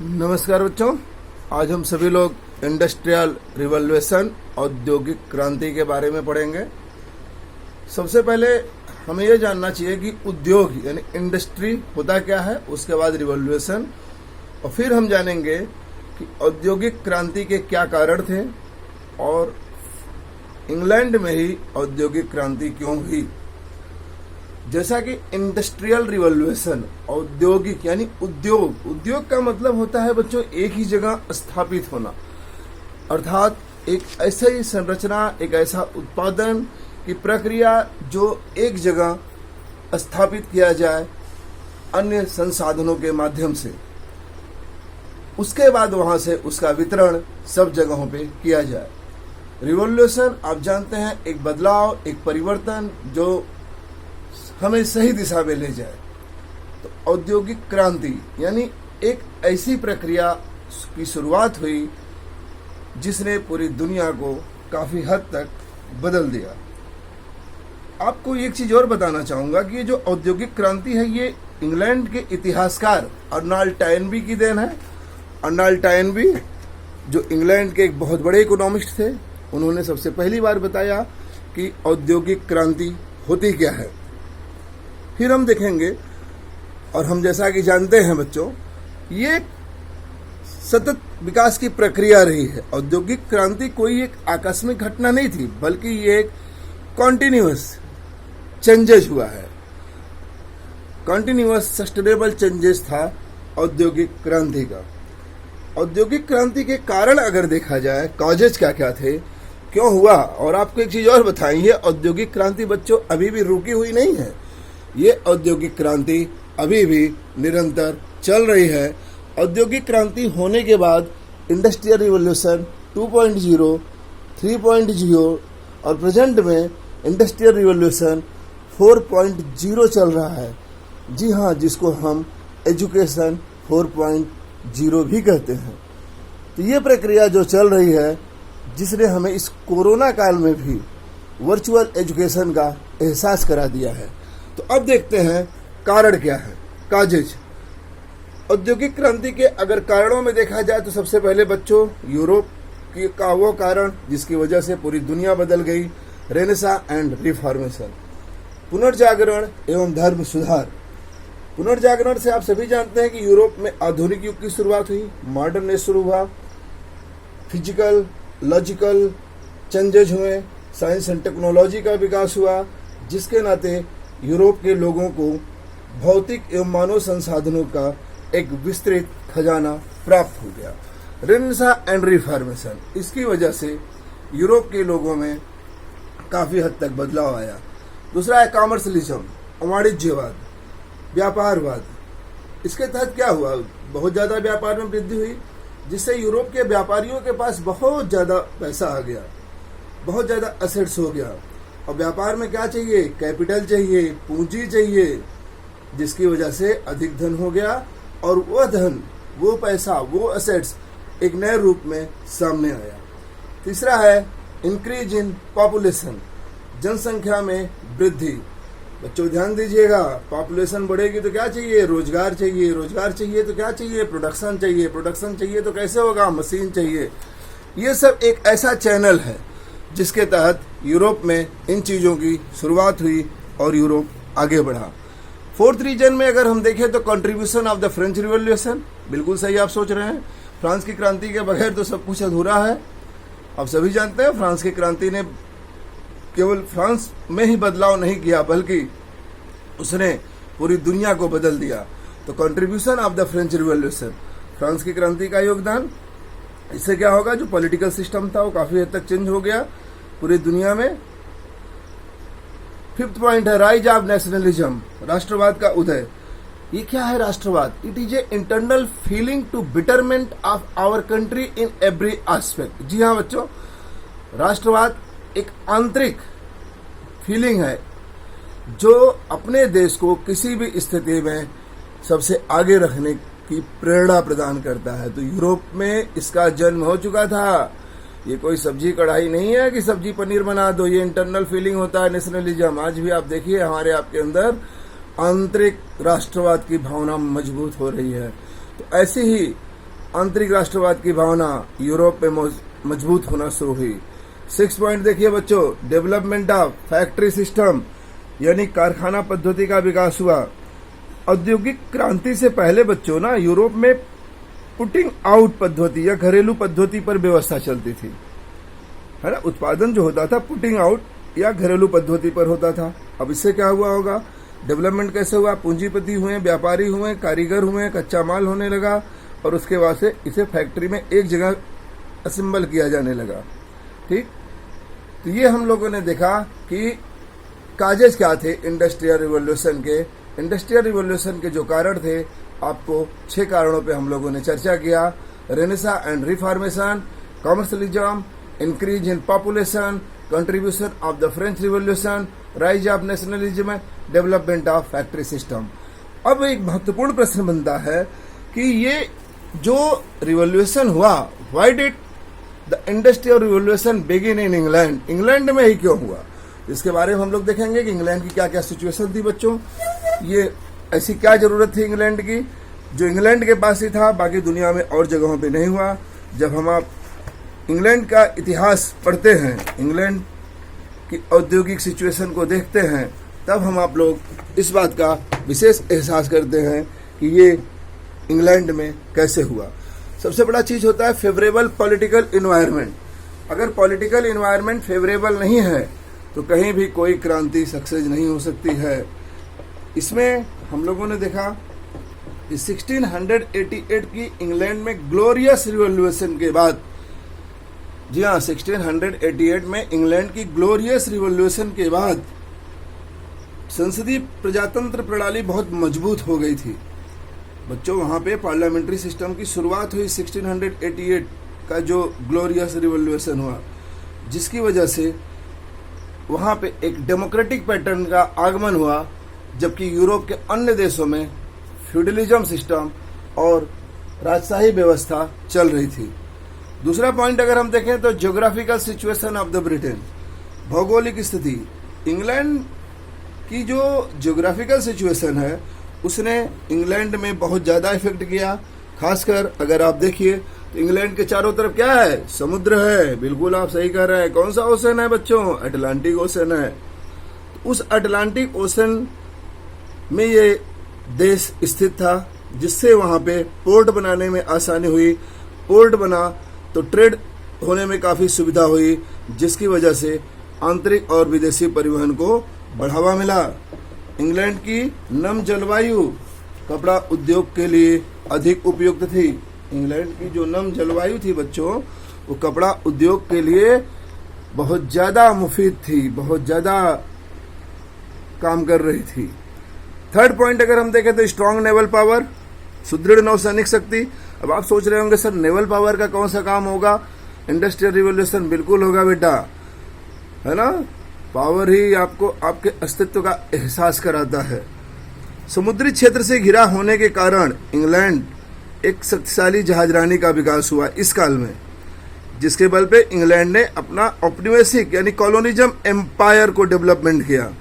नमस्कार बच्चों, आज हम सभी लोग इंडस्ट्रियल रिवॉल्यूशन औद्योगिक क्रांति के बारे में पढ़ेंगे। सबसे पहले हमें यह जानना चाहिए कि उद्योग यानी इंडस्ट्री होता क्या है, उसके बाद रिवॉल्यूशन, और फिर हम जानेंगे कि औद्योगिक क्रांति के क्या कारण थे और इंग्लैंड में ही औद्योगिक क्रांति क्यों हुई। जैसा कि इंडस्ट्रियल रिवॉल्यूशन औद्योगिक यानी उद्योग का मतलब होता है बच्चों एक ही जगह स्थापित होना, अर्थात एक ऐसी संरचना, एक ऐसा उत्पादन की प्रक्रिया जो एक जगह स्थापित किया जाए अन्य संसाधनों के माध्यम से, उसके बाद वहां से उसका वितरण सब जगहों पे किया जाए। रिवॉल्यूशन आप जानते हैं एक बदलाव, एक परिवर्तन जो हमें सही दिशा में ले जाए। तो औद्योगिक क्रांति यानी एक ऐसी प्रक्रिया की शुरुआत हुई जिसने पूरी दुनिया को काफी हद तक बदल दिया। आपको एक चीज और बताना चाहूंगा कि ये जो औद्योगिक क्रांति है ये इंग्लैंड के इतिहासकार अर्नाल्ड टॉयनबी की देन है। अर्नाल्ड टॉयनबी जो इंग्लैंड के एक बहुत बड़े इकोनॉमिस्ट थे, उन्होंने सबसे पहली बार बताया कि औद्योगिक क्रांति होती क्या है। फिर हम देखेंगे, और हम जैसा कि जानते हैं बच्चों, ये सतत विकास की प्रक्रिया रही है। औद्योगिक क्रांति कोई एक आकस्मिक घटना नहीं थी, बल्कि ये एक कॉन्टिन्यूअस चेंजेस हुआ है, कॉन्टिन्यूअस सस्टेनेबल चेंजेस था औद्योगिक क्रांति का। औद्योगिक क्रांति के कारण अगर देखा जाए, कॉजेज क्या क्या थे, क्यों हुआ, और आपको एक चीज और बताएं, ये औद्योगिक क्रांति बच्चों अभी भी रुकी हुई नहीं है। ये औद्योगिक क्रांति अभी भी निरंतर चल रही है। औद्योगिक क्रांति होने के बाद इंडस्ट्रियल रिवॉल्यूशन 2.0, 3.0 और प्रेजेंट में इंडस्ट्रियल रिवॉल्यूशन 4.0 चल रहा है। जी हाँ, जिसको हम एजुकेशन 4.0 भी कहते हैं। तो ये प्रक्रिया जो चल रही है, जिसने हमें इस कोरोना काल में भी वर्चुअल एजुकेशन का एहसास करा दिया है। तो अब देखते हैं कारण क्या है, काजेज। औद्योगिक क्रांति के अगर कारणों में देखा जाए तो सबसे पहले बच्चों यूरोप का वो कारण जिसकी वजह से पूरी दुनिया बदल गई, रेनेसा एंड रिफॉर्मेशन, पुनर्जागरण एवं धर्म सुधार। पुनर्जागरण से आप सभी जानते हैं कि यूरोप में आधुनिक युग की शुरुआत हुई, मॉडर्न एज शुरू हुआ, फिजिकल लॉजिकल चेंजेज हुए, साइंस एंड टेक्नोलॉजी का विकास हुआ, जिसके नाते यूरोप के लोगों को भौतिक एवं मानव संसाधनों का एक विस्तृत खजाना प्राप्त हो गया। रेनेसां एंड रिफॉर्मेशन, इसकी वजह से यूरोप के लोगों में काफी हद तक बदलाव आया। दूसरा है कॉमर्शलिज्म, वाणिज्यवाद, व्यापारवाद। इसके तहत क्या हुआ, बहुत ज्यादा व्यापार में वृद्धि हुई, जिससे यूरोप के व्यापारियों के पास बहुत ज्यादा पैसा आ गया, बहुत ज्यादा असेट्स हो गया। और व्यापार में क्या चाहिए, कैपिटल चाहिए, पूंजी चाहिए, जिसकी वजह से अधिक धन हो गया, और वह धन, वो पैसा, वो असेट्स एक नए रूप में सामने आया। तीसरा है इंक्रीज इन पॉपुलेशन, जनसंख्या में वृद्धि। बच्चों ध्यान दीजिएगा, पॉपुलेशन बढ़ेगी तो क्या चाहिए, रोजगार चाहिए, रोजगार चाहिए तो क्या चाहिए, प्रोडक्शन चाहिए, प्रोडक्शन चाहिए तो कैसे होगा, मशीन चाहिए। ये सब एक ऐसा चैनल है जिसके तहत यूरोप में इन चीज़ों की शुरुआत हुई और यूरोप आगे बढ़ा। फोर्थ रीजन में अगर हम देखें तो contribution of the French revolution, बिल्कुल सही आप सोच रहे हैं, फ्रांस की क्रांति के बगैर तो सब कुछ अधूरा है। आप सभी जानते हैं फ्रांस की क्रांति ने केवल फ्रांस में ही बदलाव नहीं किया, बल्कि उसने पूरी दुनिया को बदल दिया। तो contribution of the French revolution, France की क्रांति का योगदान, इससे क्या होगा, जो पॉलिटिकल सिस्टम था वो काफी हद तक चेंज हो गया पूरी दुनिया में। फिफ्थ पॉइंट है राइज ऑफ नेशनलिज्म, राष्ट्रवाद का उदय। ये क्या है राष्ट्रवाद, it is a internal feeling to betterment of our country in every aspect. जी हाँ बच्चों, राष्ट्रवाद एक आंतरिक फीलिंग है जो अपने देश को किसी भी स्थिति में सबसे आगे रखने की प्रेरणा प्रदान करता है। तो यूरोप में इसका जन्म हो चुका था। ये कोई सब्जी कढ़ाई नहीं है कि सब्जी पनीर बना दो, ये इंटरनल फीलिंग होता है नेशनलिज्म। आज भी आप देखिए हमारे आपके अंदर आंतरिक राष्ट्रवाद की भावना मजबूत हो रही है। तो ऐसी ही आंतरिक राष्ट्रवाद की भावना यूरोप में मजबूत होना शुरू हुई। 6 पॉइंट देखिए बच्चों, डेवलपमेंट ऑफ फैक्ट्री सिस्टम यानी कारखाना पद्धति का विकास हुआ। औद्योगिक क्रांति से पहले बच्चों ना यूरोप में पुटिंग आउट पद्धति या घरेलू पद्धति पर व्यवस्था चलती थी, है ना। उत्पादन जो होता था पुटिंग आउट या घरेलू पद्धति पर होता था। अब इससे क्या हुआ होगा, डेवलपमेंट कैसे हुआ, पूंजीपति हुए, व्यापारी हुए, कारीगर हुए, कच्चा माल होने लगा और उसके बाद से इसे फैक्ट्री में एक जगह असेंबल किया जाने लगा। ठीक, तो ये हम लोगों ने देखा कि काजेज क्या थे इंडस्ट्रियल रिवॉल्यूशन के। इंडस्ट्रियल रिवॉल्यूशन के जो कारण थे, आपको 6 कारणों पे हम लोगों ने चर्चा किया। Renaissance and reformation, commercialism, increase in population, contribution of the French revolution, rise of nationalism, development of factory system. अब एक महत्वपूर्ण प्रश्न बनता है कि ये जो रिवॉल्यूशन हुआ, why did the industrial revolution begin in England, England में ही क्यों हुआ। इसके बारे में हम लोग देखेंगे कि इंग्लैंड की क्या क्या सिचुएशन थी बच्चों, ये ऐसी क्या जरूरत थी इंग्लैंड की जो इंग्लैंड के पास ही था, बाकी दुनिया में और जगहों पे नहीं हुआ। जब हम आप इंग्लैंड का इतिहास पढ़ते हैं, इंग्लैंड की औद्योगिक सिचुएशन को देखते हैं, तब हम आप लोग इस बात का विशेष एहसास करते हैं कि ये इंग्लैंड में कैसे हुआ। सबसे बड़ा चीज होता है फेवरेबल पॉलिटिकल इन्वायरमेंट। अगर पॉलिटिकल इन्वायरमेंट फेवरेबल नहीं है तो कहीं भी कोई क्रांति सक्सेस नहीं हो सकती है। इसमें हम लोगों ने देखा कि 1688 की इंग्लैंड में ग्लोरियस रिवॉल्यूशन के बाद, जी हाँ 1688 में इंग्लैंड की ग्लोरियस रिवॉल्यूशन के बाद संसदीय प्रजातंत्र प्रणाली बहुत मजबूत हो गई थी बच्चों। वहां पे पार्लियामेंट्री सिस्टम की शुरुआत हुई 1688 का जो ग्लोरियस रिवॉल्यूशन हुआ, जिसकी वजह से वहां पे एक डेमोक्रेटिक पैटर्न का आगमन हुआ, जबकि यूरोप के अन्य देशों में फ्यूडलिज्म सिस्टम और राजशाही व्यवस्था चल रही थी। दूसरा पॉइंट अगर हम देखें तो geographical situation of the Britain, भौगोलिक स्थिति। इंग्लैंड की जो ज्योग्राफिकल सिचुएशन है उसने इंग्लैंड में बहुत ज्यादा इफेक्ट किया। खासकर अगर आप देखिए तो इंग्लैंड के चारों तरफ क्या है, समुद्र है। बिल्कुल आप सही कह रहे हैं। कौन सा ओशन है बच्चों, अटलांटिक ओशन है। उस अटलांटिक ओशन में ये देश स्थित था, जिससे वहां पे पोर्ट बनाने में आसानी हुई। पोर्ट बना तो ट्रेड होने में काफी सुविधा हुई, जिसकी वजह से आंतरिक और विदेशी परिवहन को बढ़ावा मिला। इंग्लैंड की नम जलवायु कपड़ा उद्योग के लिए अधिक उपयुक्त थी। इंग्लैंड की जो नम जलवायु थी बच्चों, वो कपड़ा उद्योग के लिए बहुत ज्यादा मुफीद थी, बहुत ज्यादा काम कर रही थी। थर्ड पॉइंट अगर हम देखें तो स्ट्रांग नेवल पावर, सुदृढ़ नौसैनिक शक्ति। अब आप सोच रहे होंगे सर नेवल पावर का कौन सा काम होगा, इंडस्ट्रियल रिवॉल्यूशन बिल्कुल होगा बेटा, है ना। पावर ही आपको आपके अस्तित्व का एहसास कराता है। समुद्री क्षेत्र से घिरा होने के कारण इंग्लैंड एक शक्तिशाली जहाजरानी का विकास हुआ इस काल में, जिसके बल पे इंग्लैंड ने अपना औपनिवेशिक यानी कॉलोनिज्म एम्पायर को डेवलपमेंट किया।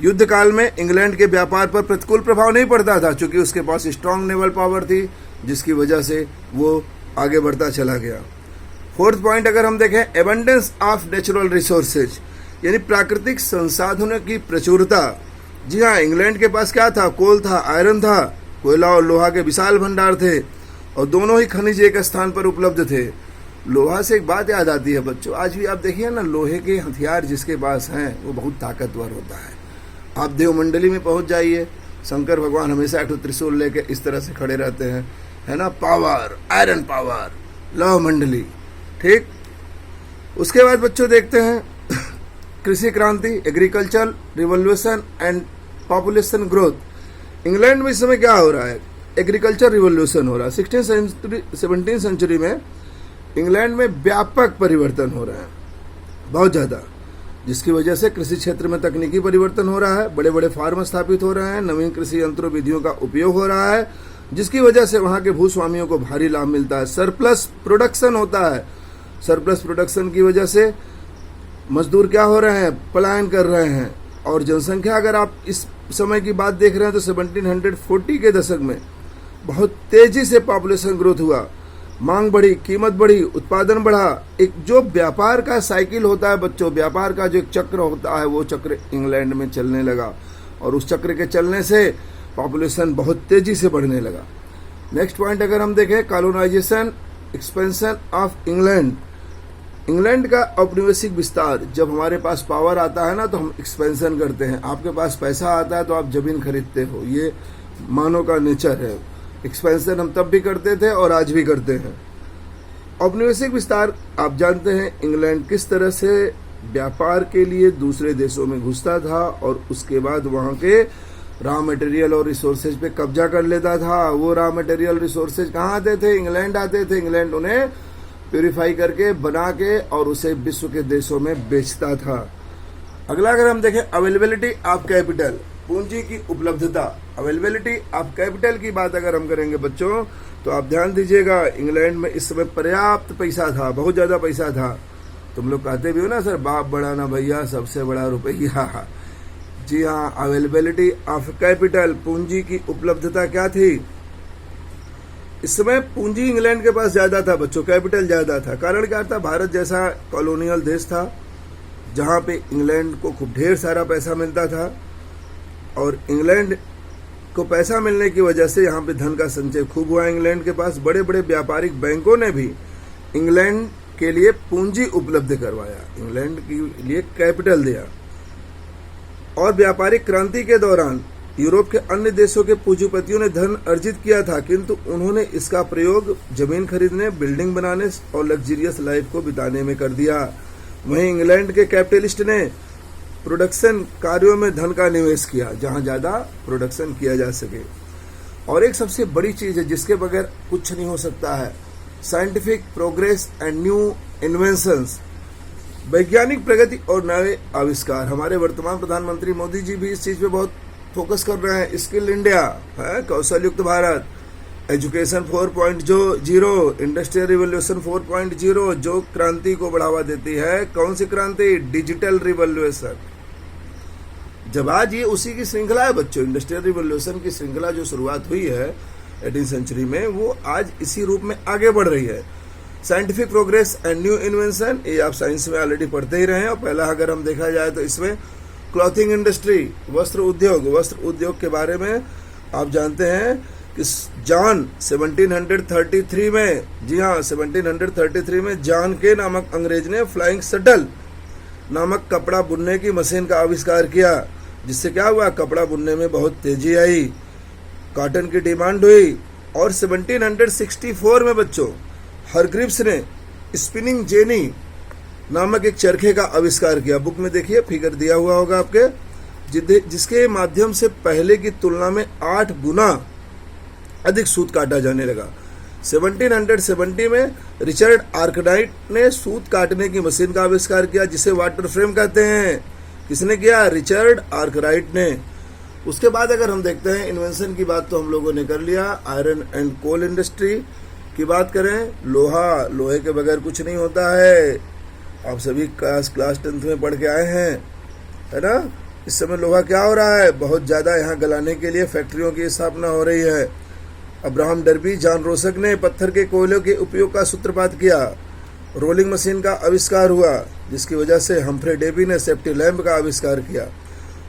युद्ध काल में इंग्लैंड के व्यापार पर प्रतिकूल प्रभाव नहीं पड़ता था, क्योंकि उसके पास स्ट्रांग नेवल पावर थी, जिसकी वजह से वो आगे बढ़ता चला गया। फोर्थ पॉइंट अगर हम देखें, एबंडेंस ऑफ नेचुरल रिसोर्सेज यानी प्राकृतिक संसाधनों की प्रचुरता। जी हाँ, इंग्लैंड के पास क्या था, कोल था, आयरन था, कोयला और लोहा के विशाल भंडार थे, और दोनों ही खनिज एक स्थान पर उपलब्ध थे। लोहा से एक बात याद आती है बच्चों, आज भी आप देखिए ना, लोहे के हथियार जिसके पास हैं वो बहुत ताकतवर होता है। आप देवमंडली में पहुंच जाइए, शंकर भगवान हमेशा एक त्रिशूल लेके इस तरह से खड़े रहते हैं, है ना। पावर, आयरन पावर, लौह मंडली, ठीक। उसके बाद बच्चों देखते हैं कृषि क्रांति, agriculture revolution and population growth. England में इस समय क्या हो रहा है, एग्रीकल्चर रिवॉल्यूशन हो रहा है। 17वीं सेंचुरी में इंग्लैंड में व्यापक परिवर्तन हो रहा है, बहुत ज्यादा, जिसकी वजह से कृषि क्षेत्र में तकनीकी परिवर्तन हो रहा है। बड़े बड़े फार्म स्थापित हो रहे हैं, नवीन कृषि यंत्रों विधियों का उपयोग हो रहा है, जिसकी वजह से वहां के भूस्वामियों को भारी लाभ मिलता है। सरप्लस प्रोडक्शन होता है। सरप्लस प्रोडक्शन की वजह से मजदूर क्या हो रहे हैं, पलायन कर रहे हैं। और जनसंख्या अगर आप इस समय की बात देख रहे हैं तो 1740 के दशक में बहुत तेजी से पॉपुलेशन ग्रोथ हुआ। मांग बढ़ी, कीमत बढ़ी, उत्पादन बढ़ा। एक जो व्यापार का साइकिल होता है बच्चों, व्यापार का जो एक चक्र होता है, वो चक्र इंग्लैंड में चलने लगा और उस चक्र के चलने से पॉपुलेशन बहुत तेजी से बढ़ने लगा। नेक्स्ट पॉइंट अगर हम देखें, colonization expansion of England. England का औपनिवेशिक विस्तार। जब हमारे पास पावर आता है ना तो हम एक्सपेंशन करते हैं। आपके पास पैसा आता है तो आप जमीन खरीदते हो, ये मानव का नेचर है। एक्सपेंशन हम तब भी करते थे और आज भी करते हैं। औपनिवेशिक विस्तार, आप जानते हैं इंग्लैंड किस तरह से व्यापार के लिए दूसरे देशों में घुसता था और उसके बाद वहां के रॉ मटेरियल और रिसोर्सेज पे कब्जा कर लेता था। वो रॉ मटेरियल रिसोर्सेज कहाँ आते थे? इंग्लैंड आते थे। इंग्लैंड उन्हें प्यूरिफाई करके, बना के और उसे विश्व के देशों में बेचता था। अगला अगर हम देखें, अवेलेबिलिटी ऑफ कैपिटल, पूंजी की उपलब्धता। अवेलेबिलिटी ऑफ कैपिटल की बात अगर हम करेंगे बच्चों, तो आप ध्यान दीजिएगा, इंग्लैंड में इस समय पर्याप्त पैसा था, बहुत ज्यादा पैसा था। तुम लोग कहते भी हो ना सर, बाप बड़ा ना भैया, सबसे बड़ा रुपया। जी हाँ, अवेलेबिलिटी ऑफ कैपिटल, पूंजी की उपलब्धता क्या थी? इस समय पूंजी इंग्लैंड के पास ज्यादा था बच्चों, कैपिटल ज्यादा था। कारण क्या था? भारत जैसा कॉलोनियल देश था जहां पे इंग्लैंड को खूब ढेर सारा पैसा मिलता था और इंग्लैंड को पैसा मिलने की वजह से यहाँ पे धन का संचय खूब हुआ। इंग्लैंड के पास बड़े बड़े व्यापारिक बैंकों ने भी इंग्लैंड के लिए पूंजी उपलब्ध करवाया, इंग्लैंड के लिए कैपिटल दिया। और व्यापारिक क्रांति के दौरान यूरोप के अन्य देशों के पूंजीपतियों ने धन अर्जित किया था, किंतु उन्होंने इसका प्रयोग जमीन खरीदने, बिल्डिंग बनाने और लग्जरियस लाइफ को बिताने में कर दिया। वहीं इंग्लैंड के कैपिटलिस्ट ने प्रोडक्शन कार्यों में धन का निवेश किया, जहां ज्यादा प्रोडक्शन किया जा सके। और एक सबसे बड़ी चीज है जिसके बगैर कुछ नहीं हो सकता है, scientific progress and new inventions, वैज्ञानिक प्रगति और नए आविष्कार। हमारे वर्तमान प्रधानमंत्री मोदी जी भी इस चीज पे बहुत फोकस कर रहे हैं। स्किल इंडिया है, कौशल युक्त भारत, एजुकेशन 4.0, इंडस्ट्रियल रिवोल्यूशन 4.0, जो क्रांति को बढ़ावा देती है। कौन सी क्रांति? Digital revolution. जब आज ये उसी की श्रृंखला है बच्चों, इंडस्ट्रियल रिवोल्यूशन की श्रृंखला जो शुरुआत हुई है 18वीं सेंचुरी में, वो आज इसी रूप में आगे बढ़ रही है। Scientific progress and new invention, ये आप साइंस में ऑलरेडी पढ़ते ही रहे हैं। और पहला अगर हम देखा जाए तो इसमें क्लॉथिंग इंडस्ट्री, वस्त्र उद्योग के बारे में आप जानते हैं कि जॉन 1733 में, जी हाँ 1733 में जॉन के नामक अंग्रेज ने फ्लाइंग शटल नामक कपड़ा बुनने की मशीन का आविष्कार किया, जिससे क्या हुआ? कपड़ा बुनने में बहुत तेजी आई, कॉटन की डिमांड हुई। और 1764 में बच्चों हरग्रीव्स ने स्पिनिंग जेनी नामक एक चरखे का आविष्कार किया। बुक में देखिए, फिगर दिया हुआ होगा आपके, जिसके माध्यम से पहले की तुलना में 8 गुना अधिक सूत काटा जाने लगा। 1770 में रिचर्ड आर्कराइट ने सूत काटने की मशीन का आविष्कार किया, जिसे वाटर फ्रेम कहते हैं। किसने किया? रिचर्ड आर्कराइट ने। उसके बाद अगर हम देखते हैं इन्वेंशन की बात तो हम लोगों ने कर लिया। आयरन एंड कोल इंडस्ट्री की बात करें, लोहे के बगैर कुछ नहीं होता है। आप सभी क्लास 10th में पढ़ के आए हैं, है ना? इस समय लोहा क्या हो रहा है? बहुत ज्यादा यहाँ गलाने के लिए फैक्ट्रियों की स्थापना हो रही है। अब्राहम डर्बी, जॉन रोसक ने पत्थर के कोयलों के उपयोग का सूत्रपात किया। रोलिंग मशीन का आविष्कार हुआ, जिसकी वजह से हम्फ्रे डेवी ने सेफ्टी लैंप का आविष्कार किया।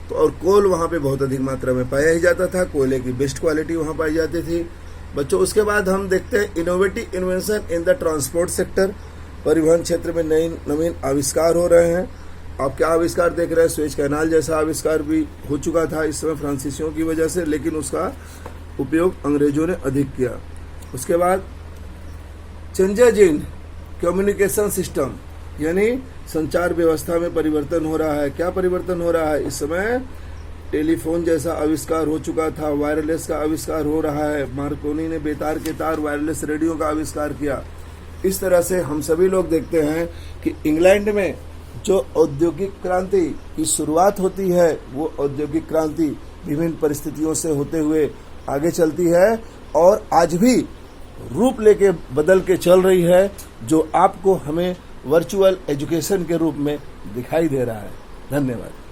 तो और कोल वहाँ पे बहुत अधिक मात्रा में पाया ही जाता था, कोयले की बेस्ट क्वालिटी वहाँ पाई जाती थी बच्चों। उसके बाद हम देखते हैं innovative invention in the transport sector, परिवहन क्षेत्र में नई नवीन आविष्कार हो रहे हैं। आप क्या आविष्कार देख रहे हैं? स्वेज कैनाल जैसा आविष्कार भी हो चुका था इस समय फ्रांसीसियों की वजह से, लेकिन उसका उपयोग अंग्रेजों ने अधिक किया। उसके बाद चेंजेज इन कम्युनिकेशन सिस्टम, यानी संचार व्यवस्था में परिवर्तन हो रहा है। क्या परिवर्तन हो रहा है? इस समय टेलीफोन जैसा आविष्कार हो चुका था, वायरलेस का आविष्कार हो रहा है। मार्कोनी ने बेतार के तार वायरलेस रेडियो का आविष्कार किया। इस तरह से हम सभी लोग देखते हैं कि इंग्लैंड में जो औद्योगिक क्रांति की शुरुआत होती है, वो औद्योगिक क्रांति विभिन्न परिस्थितियों से होते हुए आगे चलती है और आज भी रूप लेके बदल के चल रही है, जो आपको हमें वर्चुअल एजुकेशन के रूप में दिखाई दे रहा है। धन्यवाद।